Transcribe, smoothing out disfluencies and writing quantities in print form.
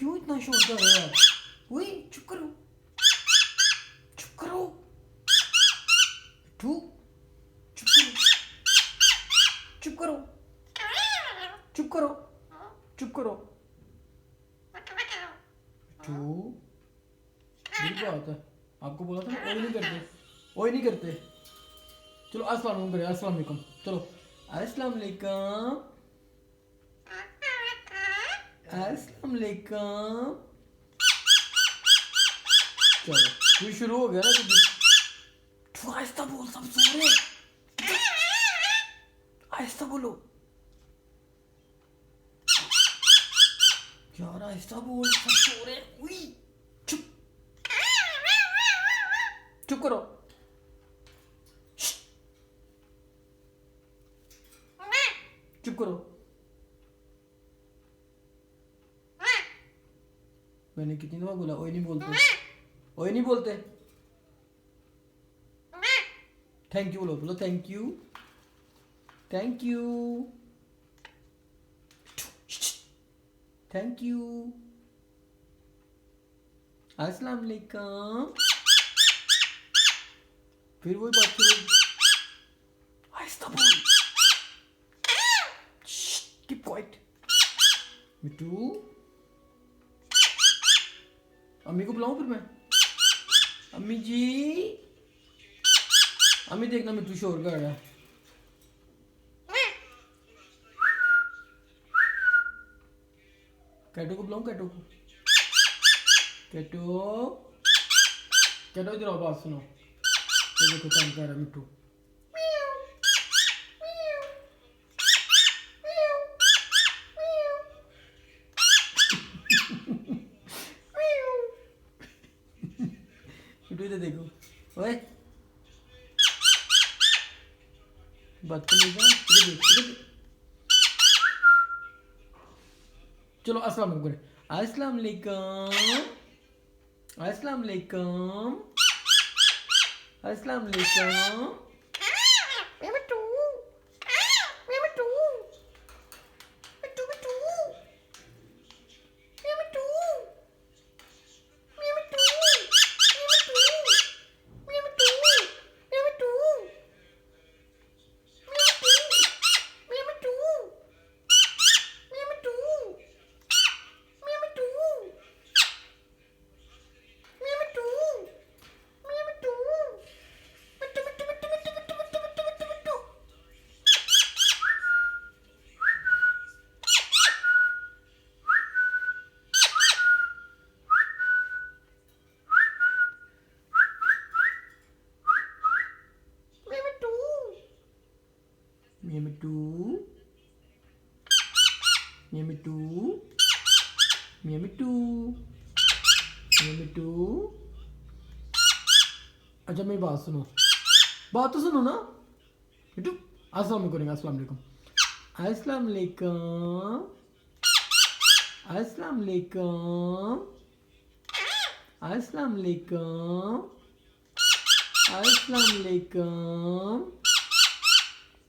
क्यों इतना शोर कर रहे हो? वही चुप करो, चुप करो, चुप करो, चुप करो, चुप करो, चुप करो। बात है, आपको बोला था ना ओए नहीं करते, ओए नहीं करते। चलो अस्सलाम वालेकुम करें, अस्सलाम वालेकुम। चलो अस्सलाम वालेकुम, अस्सलाम वालेकुम। चलो ये शुरू हो गया ना, तो आहिस्ता बोल, सब सो रहे। आहिस्ता बोलो यार, आहिस्ता बोल, सब सो रहे। चुप, चुप करो। चुप करो। मैंने कितनी दफा बोला ओए नहीं बोलते, ओए नहीं बोलते। थैंक यू बोलो, बोलो thank you, thank you, thank you. अस्सलाम वालेकुम। फिर वही बात करो, आहिस्ता बोल, कीप क्वाइट। मिट्टू, अम्मी को बुलाऊं फिर मैं? अम्मी जी, अम्मी देखना मिट्टू शोर कर रहा है। कैटो को बुलाऊं? कैटो को, कैटो, कैटो इधर आओ, बात सुनो। ये देखो तंग कर रहा है मिट्टू। मिट्टू इधर देखो, ओए बदतमीज है, इधर देख, इधर देख। चलो अस्सलाम वालेकुम करें, अस्सलाम वालेकुम, अस्सलाम वालेकुम, अस्सलाम वालेकुम। मिट्टू, मिट्टू, मिट्टू, मिट्टू। अच्छा मेरी बात सुनो, बात तो सुनो ना मिट्टू। अस्सलाम वालेकुम, अस्सलाम वालेकुम, अस्सलाम वालेकुम, अस्सलाम वालेकुम, अस्सलाम वालेकुम, अस्सलाम वालेकुम।